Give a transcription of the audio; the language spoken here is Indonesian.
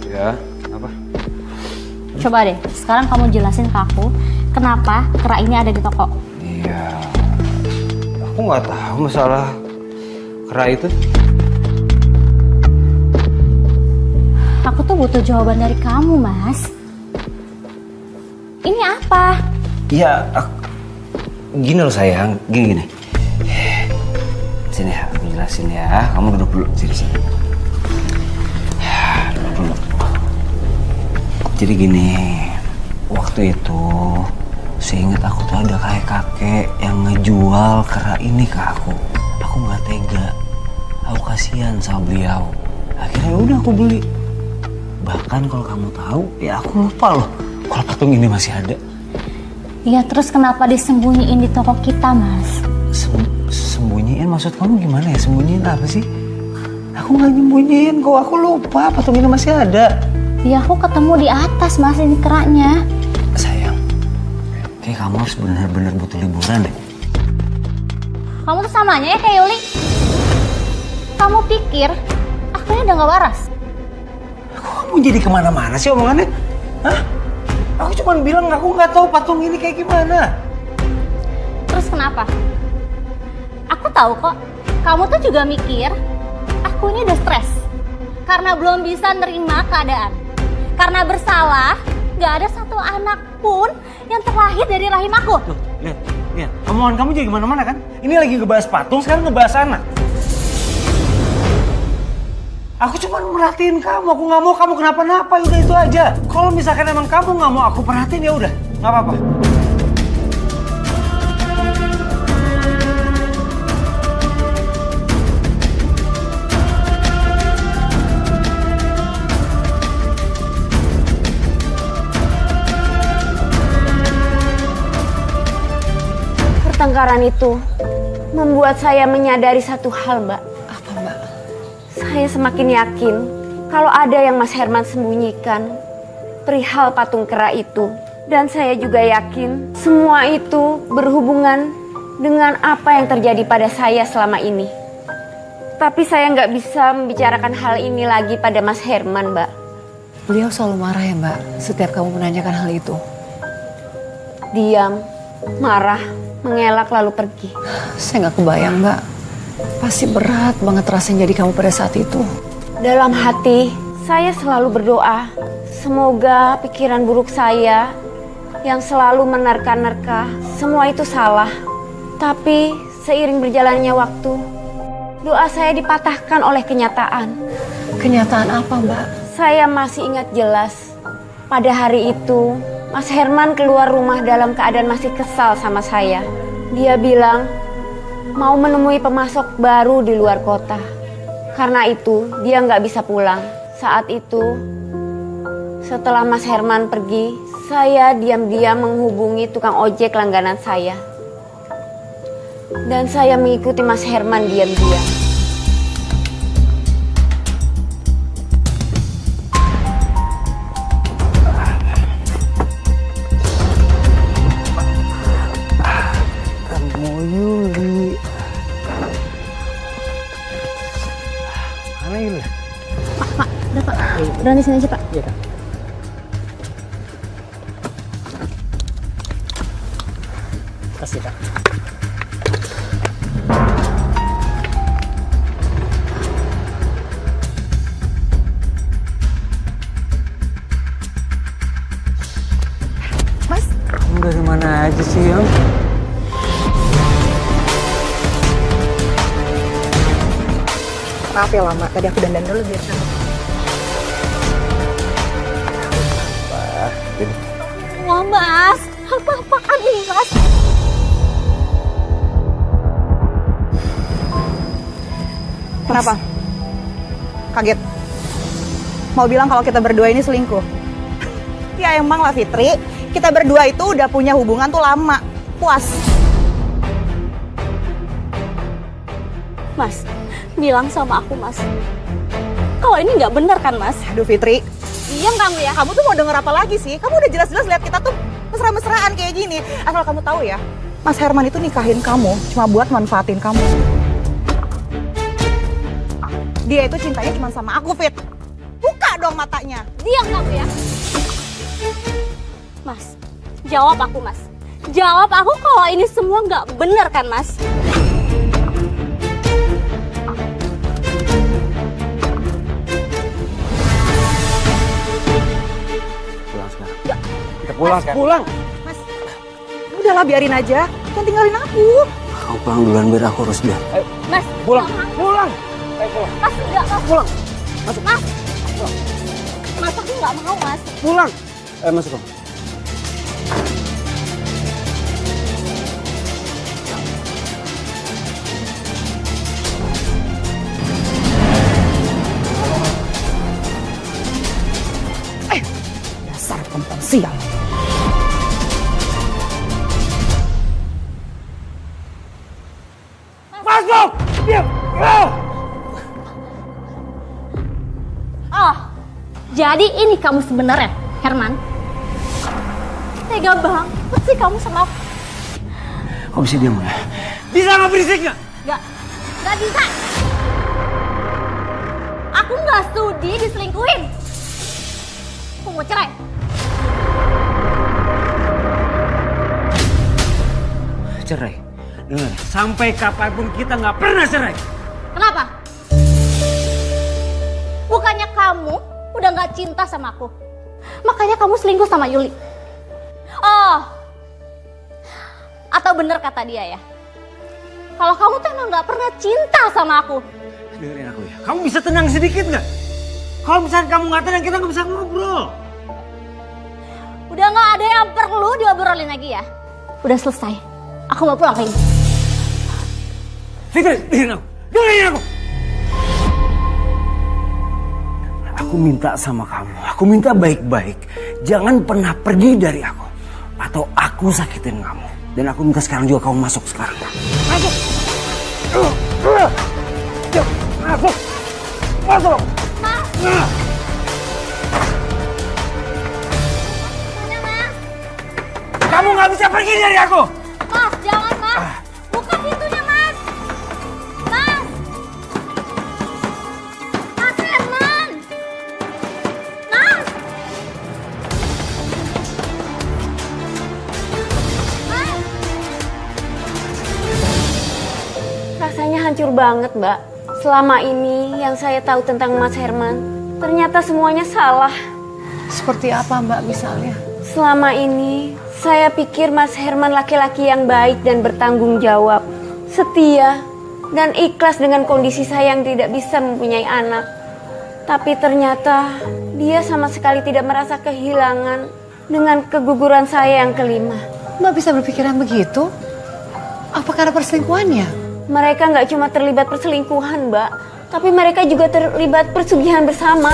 Ya, apa? Coba deh, sekarang kamu jelasin ke aku kenapa kera ini ada di toko. Iya, aku nggak tahu masalah kera itu. Aku tuh butuh jawaban dari kamu, Mas. Ini apa? Iya, gini loh sayang, gini. Sini ya, aku jelasin ya. Kamu duduk dulu, sini. Duduk dulu. Jadi gini, waktu itu seingat aku tuh ada kakek yang ngejual kera ini ke aku. Aku nggak tega, aku kasihan sama beliau. Akhirnya udah aku beli. Bahkan kalau kamu tahu, ya aku lupa loh kalau patung ini masih ada. Ya terus kenapa disembunyiin di toko kita, Mas? Sembunyiin maksud kamu gimana ya? Sembunyiin apa sih? Aku nggak nyembunyiin kok, aku lupa patung ini masih ada. Ya aku ketemu di atas, Mas, ini keranya. Sayang, kayak kamu harus benar-benar butuh liburan deh. Kamu tuh samanya ya kayak Yuli. Kamu pikir aku ini udah gak waras? Kok kamu jadi kemana-mana sih omongannya? Hah? Aku cuma bilang aku nggak tahu patung ini kayak gimana. Terus kenapa? Aku tahu kok, kamu tuh juga mikir aku ini udah stres karena belum bisa nerima keadaan. Karena bersalah, gak ada satu anak pun yang terlahir dari rahim aku. Tuh, lihat. Omongan kamu jadi kemana-mana kan? Ini lagi ngebahas patung, sekarang ngebahas anak. Aku cuma merhatiin kamu, aku nggak mau kamu kenapa-napa, udah itu aja. Kalau misalkan emang kamu nggak mau aku perhatiin ya udah, nggak apa-apa. Pertengkaran itu membuat saya menyadari satu hal, Mbak. Apa, Mbak? Saya semakin yakin kalau ada yang Mas Herman sembunyikan perihal patung kera itu. Dan saya juga yakin semua itu berhubungan dengan apa yang terjadi pada saya selama ini. Tapi saya nggak bisa membicarakan hal ini lagi pada Mas Herman, Mbak. Beliau selalu marah ya, Mbak, setiap kamu menanyakan hal itu. Diam, marah, mengelak lalu pergi. Saya nggak kebayang, Mbak. Pasti berat banget rasanya jadi kamu pada saat itu. Dalam hati, saya selalu berdoa, semoga pikiran buruk saya yang selalu menerka-nerka, semua itu salah. Tapi seiring berjalannya waktu, doa saya dipatahkan oleh kenyataan. Kenyataan apa, Mbak? Saya masih ingat jelas, pada hari itu, Mas Herman keluar rumah dalam keadaan masih kesal sama saya. Dia bilang, mau menemui pemasok baru di luar kota. Karena itu dia nggak bisa pulang. Saat itu setelah Mas Herman pergi, saya diam-diam menghubungi tukang ojek langganan saya. Dan saya mengikuti Mas Herman diam-diam. Kamu Yuli. Mana Yuli? Udah Pak, udah di sini aja Pak. Iya Kak. Kasih Kak. Mas, Kamu dari mana aja sih, Yang? maaf ya lama. Tadi aku dandan dulu biar cantik. Wah Mas, apa-apaan nih Mas? Kenapa? Kaget? Mau bilang kalau kita berdua ini selingkuh? Ya emang lah Fitri, kita berdua itu udah punya hubungan tuh lama. Puas. Mas, bilang sama aku Mas. Kalau ini nggak benar kan Mas? Aduh Fitri, Diam kamu ya. kamu tuh mau denger apa lagi sih? Kamu udah jelas-jelas lihat kita tuh mesra-mesraan kayak gini. Asal kamu tahu ya, Mas Herman itu nikahin kamu cuma buat manfaatin kamu. Dia itu cintanya cuma sama aku, Fit. Bukan dong matanya. Diam kamu ya. Mas, jawab aku Mas. Jawab aku kalau ini semua nggak bener kan Mas? Pulang sekarang. Kita pulang sekarang. Pulang. Mas, udahlah biarin aja. Jangan tinggalin aku. Kamu pulang duluan biar aku urus dia. Mas, Pulang. jangan. Pulang. Ayo pulang. Mas, enggak Mas. Pulang. Mas, Mas aku nggak mau Mas. Pulang. Masuk kamu. Dasar perempuan sial. Masuk. Diam. Oh, jadi ini kamu sebenarnya, Herman? Tega banget sih kamu sama aku. Kok bisa diam ya? Bisa nggak berisik nggak? Nggak bisa. Aku nggak studi diselingkuhin. Aku mau cerai. Cerai. Dengar, sampai kapanpun kita nggak pernah cerai. Kenapa? Bukannya kamu udah nggak cinta sama aku, makanya kamu selingkuh sama Yuli. Oh, atau bener kata dia ya? Kalau kamu tuh emang nggak pernah cinta sama aku. Dengerin aku ya. Kamu bisa tenang sedikit nggak? Kalau misalnya kamu nggak tenang, kita nggak bisa ngobrol. Udah nggak ada yang perlu diobrolin lagi ya. Udah selesai. Aku mau pulang lagi. Fitri, dengerin aku. Dengerin aku. Aku minta sama kamu. Aku minta baik-baik. Jangan pernah pergi dari aku. Atau aku sakitin kamu. Dan aku minta sekarang juga kamu masuk sekarang. Masuk. Masuk. Masuk. Mas. Mana Mas? Kamu nggak bisa pergi dari aku. Mas, jangan Mas. Buka pintunya Mas. Mas. Mas Herman. Mas. Mas. Rasanya hancur banget, Mbak. Selama ini yang saya tahu tentang Mas Herman, ternyata semuanya salah. Seperti apa Mbak misalnya? Selama ini, saya pikir Mas Herman laki-laki yang baik dan bertanggung jawab, setia, dan ikhlas dengan kondisi saya yang tidak bisa mempunyai anak. Tapi ternyata dia sama sekali tidak merasa kehilangan dengan keguguran saya yang kelima. Mbak bisa berpikiran begitu? Apa karena perselingkuhannya? Mereka nggak cuma terlibat perselingkuhan, Mbak, tapi mereka juga terlibat persugihan bersama.